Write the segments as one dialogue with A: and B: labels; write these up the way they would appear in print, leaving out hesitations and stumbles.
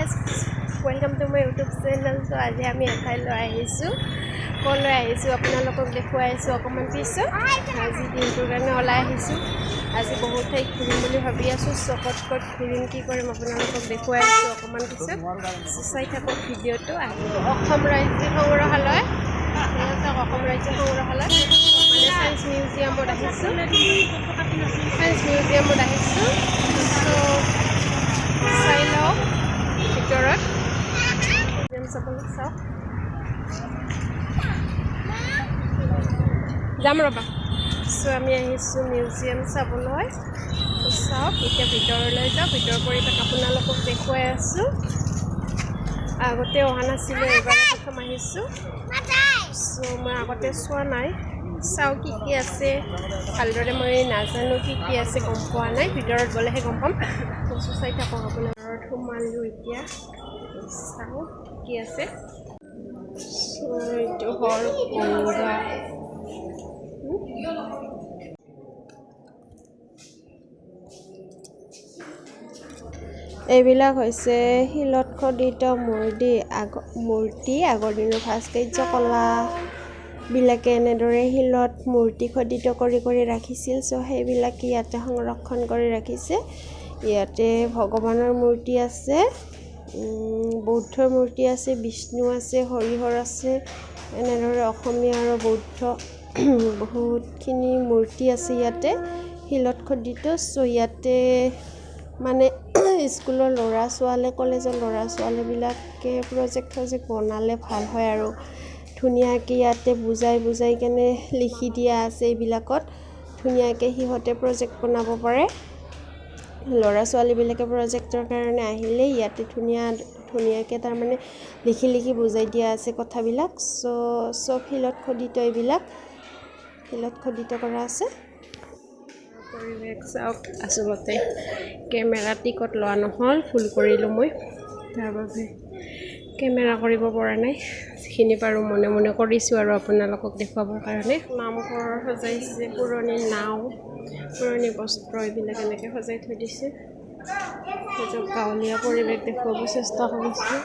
A: guys, welcome to my YouTube channel. So আজি আমি এঠাইলৈ আহিছোঁ কলৈ আহিছোঁ আপোনালোকক দেখুৱাই আছোঁ অকমান পিছত আজি দিনটোৰ কাৰণে ওলাই আহিছোঁ আজি বহুত ঠাই ঘূৰিম বুলি ভাবি আছোঁ চকত কত ঘূৰিম কি কৰিম আপোনালোকক দেখুৱাই আছোঁ অকমান পিছত চাই থাকক ভিডিঅ'টো আহিব অসম ৰাজ্যিক সংগ্ৰহালয় অসম ৰাজ্যিক সংগ্ৰহালয় মানে সায়েন্স মিউজিয়ামত আহিছোঁ so চাই লওঁ ভিতৰত যাম ৰ'বা so আমি আহিছোঁ মিউজিয়াম চাবলৈ চাওক এতিয়া ভিতৰলৈ যাওঁ ভিতৰ পৰিৱেশ আপোনালোকক দেখুৱাই আছোঁ আগতে অহা নাছিলোঁ এবাৰ প্ৰথম আহিছোঁ so মই আগতে চোৱা নাই চাও কি আছে ভালদৰে মই নাজানো কি আছে গম পোৱা নাই ভিতৰত গ'লেহে গম পাম চাই থাকক আপোনাৰ সোমালোঁ এতিয়া চাও কি আছে এইটো হল গংগা এইবিলাক হৈছে শিলত খোদিত মূৰ্তি আগৰ দিনৰ ভাস্কৰ্য কলা বিলাকে এনেদৰে শিলত মূৰ্তি খোদিত কৰি ৰাখিছিল সো সেইবিলাক ইয়াতে সংৰক্ষণ কৰি ৰাখিছে ইয়াতে ভগৱানৰ মূৰ্তি আছে বৌদ্ধৰ মূৰ্তি আছে বিষ্ণু আছে হৰিহৰ আছে এনেদৰে অসমীয়া আৰু বৌদ্ধ বহুতখিনি মূৰ্তি আছে ইয়াতে শিলত খোদিত সো ইয়াতে মানে স্কুলৰ ল'ৰা ছোৱালী কলেজৰ ল'ৰা ছোৱালীবিলাকে প্ৰজেক্ট বনালে ভাল হয় আৰু ধুনীয়াকৈ ইয়াতে বুজাই কেনে লিখি দিয়া আছে এইবিলাকত ধুনীয়াকৈ সিহঁতে প্ৰজেক্ট বনাব পাৰে ল'ৰা ছোৱালীবিলাকে প্ৰজেক্টৰ কাৰণে আহিলে ইয়াতে ধুনীয়াকৈ তাৰমানে লিখি বুজাই দিয়া আছে কথাবিলাক সব শিলত খোদিত এইবিলাক শিলত খোদিত কৰা আছে পৰিৱেশ চাওক আচলতে কেমেৰা টিকট লোৱা নহ'ল ভুল কৰিলোঁ মই তাৰ বাবে কেমেৰা কৰিব পৰা নাই যিখিনি পাৰোঁ মনে কৰিছোঁ আৰু আপোনালোকক দেখুৱাবৰ কাৰণে নামঘৰ সজাইছে পুৰণি নাও পুৰণি বস্ত্ৰ এইবিলাক এনেকৈ সজাই থৈ দিছে গাঁৱলীয়া পৰিৱেশ দেখুৱাব চেষ্টা কৰিছোঁ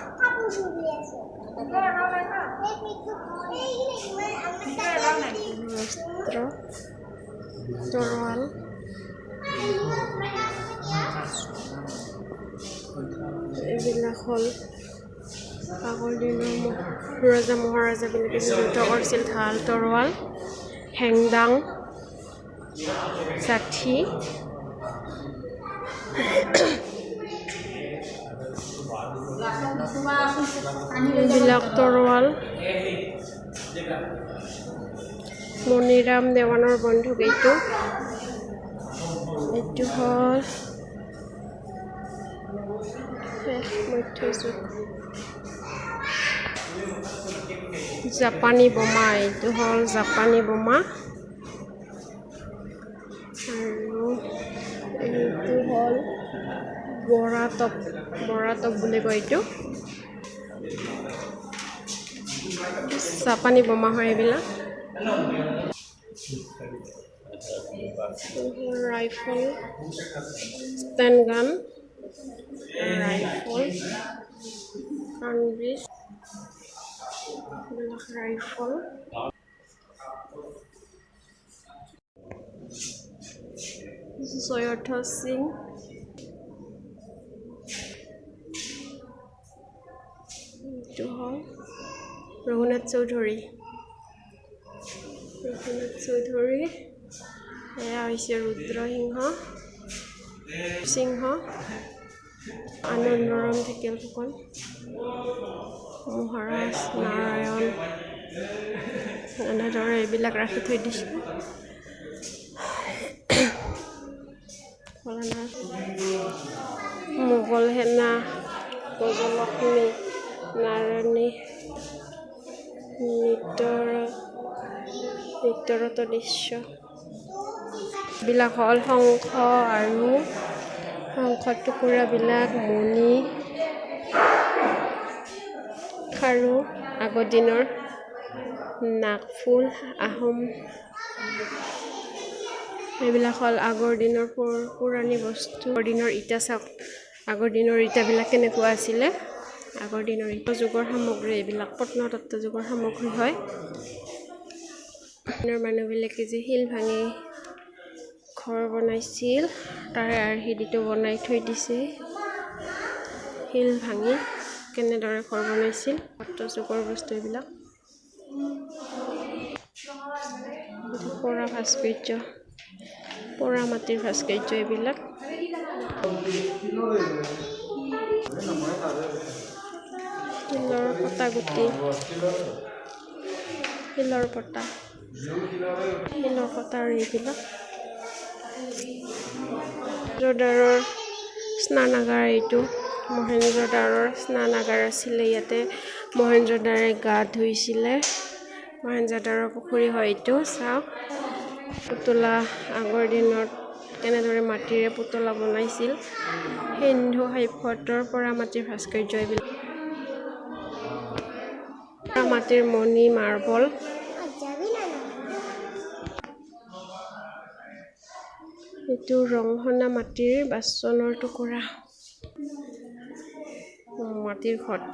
A: বস্ত্ৰ তৰোৱাল এইবিলাক হ'ল আগৰ দিনৰ ৰজা মহাৰাজাবিলাকে যুদ্ধ কৰিছিল ঢাল তৰোৱাল হেংদাং ষাঠি এইবিলাক তৰোৱাল মণিৰাম দেৱানৰ বন্ধুক এইটো হ'ল মধ্যযুগ জাপানী বোমা এইটো হ'ল জাপানী বোমা আৰু এইটো হ'ল বৰাটপ বুলি কয় এইটো জাপানী বোমা হয় এইবিলাক ৰাইফল ষ্টেন গান ৰাইফল কানবিচ ৰাইফল জয়ধ্বজ সিং এইটো হ'ল ৰঘুনাথ চৌধুৰী এয়া হৈছে ৰুদ্ৰসিংহ আনন্দৰাম ঢেকীয়াল ফুকন মহাৰাজ নাৰায়ণ এনেদৰে এইবিলাক ৰাখি থৈ দিছোঁ মোগল সেনা গজলক্ষ্মী নাৰায়ণী নৃত্যৰত দৃশ্য এইবিলাক হ'ল শংখ আৰু শংখৰ টুকুৰাবিলাক মণি খাৰু আগৰ দিনৰ নাগফুল আহোম এইবিলাক হ'ল আগৰ দিনৰ পুৰণি বস্তু আগৰ দিনৰ ইটা চাওক আগৰ দিনৰ ইটাবিলাক কেনেকুৱা আছিলে আগৰ দিনৰ যুগৰ সামগ্ৰী, এইবিলাক প্ৰত্নতত্ত্ব যুগৰ সামগ্ৰী হয়। মানুহবিলাকে যে শিল ভাঙি ঘৰ বনাইছিল, তাৰে আৰ্হিটো বনাই থৈ দিছে। শিল ভাঙি কেনেদৰে ঘৰ বনাইছিল, সত্ৰ যুগৰ বস্তু এইবিলাক। পৰা ভাস্কৰ্য, পৰা মাটিৰ ভাস্কৰ্য এইবিলাক। শিলৰ পতা গুটি, শিলৰ পতা, শিলৰ পতাৰ এইবিলাক। মহেঞ্জোদাৰোৰ স্নানাগাৰ, এইটো মহেঞ্জোদাৰোৰ স্নানাগাৰ আছিলে। ইয়াতে মহেঞ্জোদাৰে গা ধুইছিলে। মহেঞ্জোদাৰো পুখুৰী হয় এইটো। চাওক পুতলা, আগৰ দিনত কেনেদৰে মাটিৰে পুতলা বনাইছিল। সিন্ধু সভ্যতাৰ পৰা মাটিৰ ভাস্কৰ্য এইবিলাক। পৰা মাটিৰ মণি, মাৰ্বল। এইটো ৰংহনা মাটিৰ বাচনৰ টুকুৰা, মাটিৰ ঘট।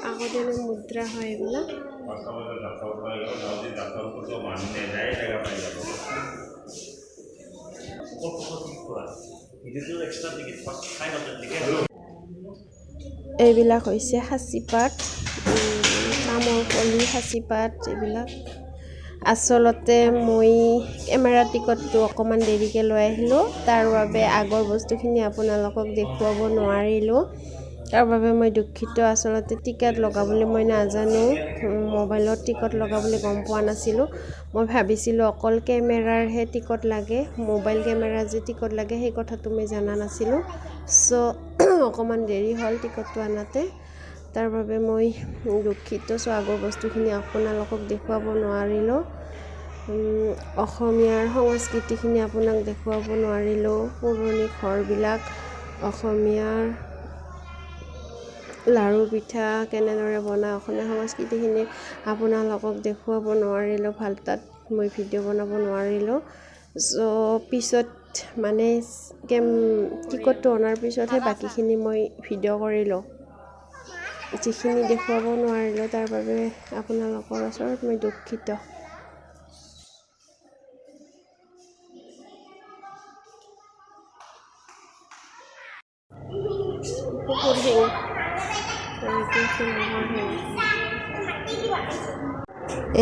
A: আগৰ মুদ্ৰা হয় এইবিলাক। এইবিলাক হৈছে সাঁচিপাত, তামৰ কলি, সাঁচিপাত এইবিলাক। আচলতে মই কেমেৰা টিকটটো অকণমান দেৰিকৈ লৈ আহিলোঁ, তাৰ বাবে আগৰ বস্তুখিনি আপোনালোকক দেখুৱাব নোৱাৰিলোঁ। তাৰ বাবে মই দুখিত। আচলতে টিকট লগাবলৈ মই নাজানো, মোবাইলত টিকট লগাবলৈ গম পোৱা নাছিলোঁ। মই ভাবিছিলোঁ অকল কেমেৰাৰহে টিকট লাগে, মোবাইল কেমেৰা যে টিকট লাগে সেই কথাটো মই জনা নাছিলোঁ। অকণমান দেৰি হ'ল টিকটটো আনাতে, তাৰ বাবে মই দুখিত। আগৰ বস্তুখিনি আপোনালোকক দেখুৱাব নোৱাৰিলোঁ। অসমীয়াৰ সংস্কৃতিখিনি আপোনাক দেখুৱাব নোৱাৰিলোঁ। পুৰণি ঘৰবিলাক, অসমীয়াৰ লাড়ু পিঠা কেনেদৰে বনায়, অসমীয়া সংস্কৃতিখিনি আপোনালোকক দেখুৱাব নোৱাৰিলোঁ। ভাল তাত মই ভিডিঅ' বনাব নোৱাৰিলোঁ। পিছত মানে টিকটটো অনাৰ পিছতহে বাকীখিনি মই ভিডিঅ' কৰিলোঁ। যিখিনি দেখুৱাব নোৱাৰিলোঁ তাৰ বাবে আপোনালোকৰ ওচৰত মই দুখিত।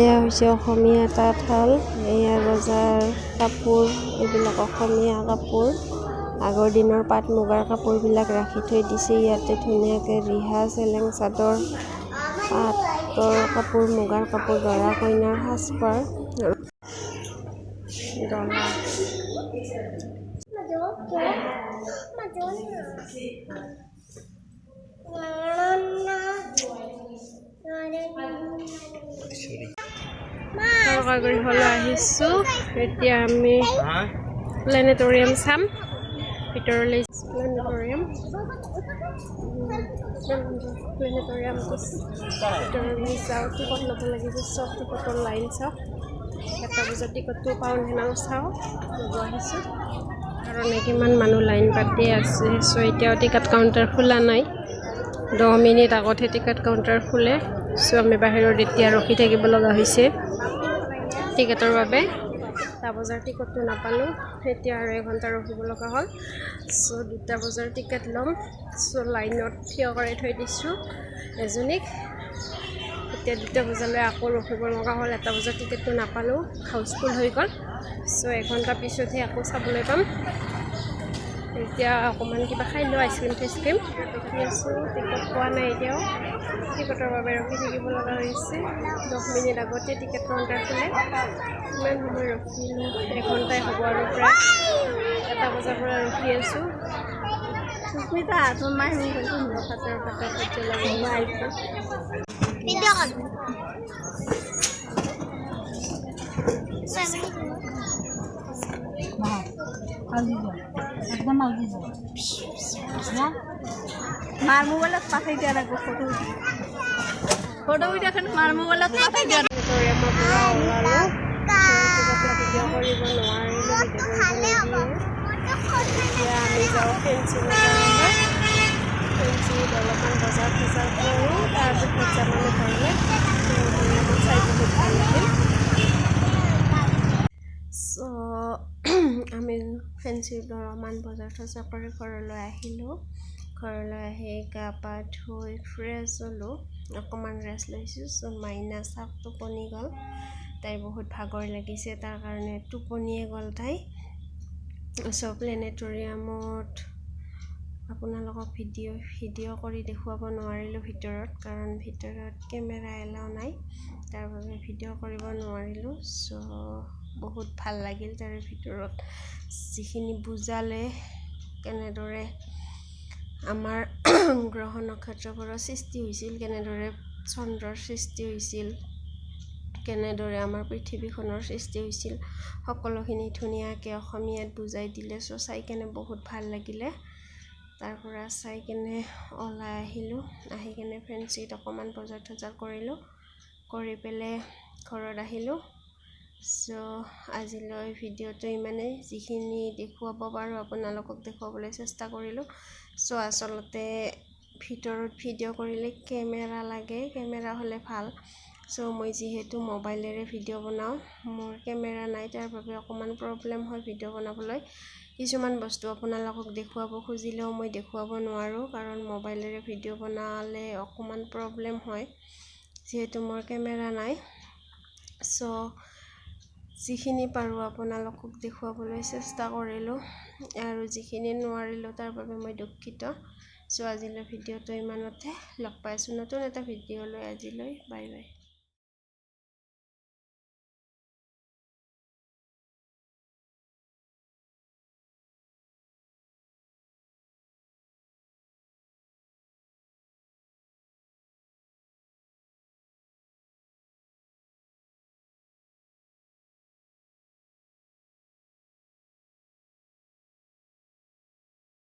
A: এয়া হৈছে অসমীয়া তাঁতশাল, এয়া ৰজাৰ কাপোৰ, এইবিলাক অসমীয়া কাপোৰ। আগৰ দিনৰ পাট মুগাৰ কাপোৰবিলাক ৰাখি থৈ দিছে ইয়াতে ধুনীয়াকৈ। ৰিহা, চেলেং চাদৰ, পাটৰ কাপোৰ, মুগাৰ কাপোৰ, দৰা কইনাৰ সাজপাৰ, ডলা। তৰকাগৃহলৈ আহিছোঁ। এতিয়া আমি প্লেনেটৰিয়াম চাম। ভিতৰলৈ প্লেনেটৰিয়ামটো ভিতৰলৈ যাওঁ। টিকট ল'ব লাগিব, চব টিকটৰ লাইন চাওঁ। 7টা বজাত টিকটটো পাওঁ নে নাও চাওঁ, ল'ব আহিছোঁ। কাৰণে কিমান মানুহ লাইন পাতি আছে। এতিয়াও টিকট কাউণ্টাৰ খোলা নাই। 10 মিনিট আগতহে টিকট কাউণ্টাৰ খোলে। আমি বাহিৰত এতিয়া ৰখি থাকিব লগা হৈছে টিকটৰ বাবে। 2টা বজাৰ টিকটটো নাপালোঁ, এতিয়া আৰু 1 ঘণ্টা ৰখিব লগা হ'ল। 2টা বজাৰ টিকট ল'ম। লাইনত থিয় কৰাই থৈ দিছোঁ এজনীক। এতিয়া 2টা বজালৈ আকৌ ৰখিব লগা হ'ল। 1টা বজাৰ টিকটটো নাপালোঁ, হাউচফুল হৈ গ'ল। 1 ঘণ্টা পিছতহে আকৌ চাবলৈ পাম। এতিয়া অকণমান কিবা খাই লওঁ, আইচক্ৰীম টাইচক্ৰীম ৰখি আছোঁ। টিকট পোৱা নাই এতিয়াও, টিকটৰ বাবে ৰখি থাকিব লগা হৈছে। 10 মিনিট আগতে টিকট কাউণ্টাৰ খোলে। ইমান সময় ৰখিলোঁ, 1 ঘণ্টাই হ'ব আৰু প্ৰায়। 1টা বজাৰ পৰা ৰখি আছোঁ। সুস্মিতা তোৰ মায়ে মোক কৈছে ফাটাৰ সহ্য লাগে। মই আহিছোঁ মাৰ মোবাইলত পাঠাই দিয়া লাগব ফটো উঠাখন মাৰ মোবাইলত পাঠাই দিয়া। ভিডিঅ' কৰিব নোৱাৰিলোঁ। যাওঁ ফেঞ্চিঙৰ কাৰণে। ফেঞ্চিত অলপমান বজাৰ চজাৰ কৰোঁ, তাৰপিছত যাম আমি ঘৰলৈ। লগত চাই বহুত ভাল লাগিল। আমি ফেঞ্চিত অলপমান বজাৰ চজাৰ কৰি ঘৰলৈ আহিলোঁ। ঘৰলৈ আহি গা পা ধুই ফ্ৰেছ হ'লোঁ, অকণমান ৰেষ্ট লৈছোঁ। মাইনা চাওক টোপনি গ'ল, তাই বহুত ভাগৰ লাগিছে, তাৰ কাৰণে টোপনিয়ে গ'ল তাই। প্লেনেটৰিয়ামত আপোনালোকক ভিডিঅ' কৰি দেখুৱাব নোৱাৰিলোঁ ভিতৰত, কাৰণ ভিতৰত কেমেৰা এলাও নাই, তাৰ বাবে ভিডিঅ' কৰিব নোৱাৰিলোঁ। বহুত ভাল লাগিল তাৰে ভিতৰত যিখিনি বুজালে, কেনেদৰে আমাৰ গ্ৰহ নক্ষত্ৰবোৰৰ সৃষ্টি হৈছিল, কেনেদৰে চন্দ্ৰৰ সৃষ্টি হৈছিল, কেনেদৰে আমাৰ পৃথিৱীখনৰ সৃষ্টি হৈছিল, সকলোখিনি ধুনীয়াকৈ অসমীয়াত বুজাই দিলে। চাই কেনে বহুত ভাল লাগিলে। তাৰ পৰা চাই কেনে ওলাই আহিলোঁ। আহি কেনে ফেঞ্চিত অকণমান বজাৰ চজাৰ কৰিলোঁ, কৰি পেলাই ঘৰত আহিলোঁ। আজিলৈ ভিডিঅ'টো ইমানেই, যিখিনি দেখুৱাব পাৰোঁ আপোনালোকক দেখুৱাবলৈ চেষ্টা কৰিলোঁ। আচলতে ভিতৰত ভিডিঅ' কৰিলে কেমেৰা লাগে, কেমেৰা হ'লে ভাল। মই যিহেতু মোবাইলেৰে ভিডিঅ' বনাওঁ, মোৰ কেমেৰা নাই, তাৰ বাবে অকণমান প্ৰব্লেম হয় ভিডিঅ' বনাবলৈ। কিছুমান বস্তু আপোনালোকক দেখুৱাব খুজিলেও মই দেখুৱাব নোৱাৰোঁ, কাৰণ মোবাইলেৰে ভিডিঅ' বনালে অকণমান প্ৰব্লেম হয়, যিহেতু মোৰ কেমেৰা নাই। যিখিনি পাৰোঁ আপোনালোকক দেখুৱাবলৈ চেষ্টা কৰিলোঁ, আৰু যিখিনি নোৱাৰিলোঁ তাৰ বাবে মই দুঃখিত। আজিলৈ ভিডিঅ'টো ইমানতে। লগ পাইছোঁ নতুন এটা ভিডিঅ' লৈ। আজিলৈ বাই বাই।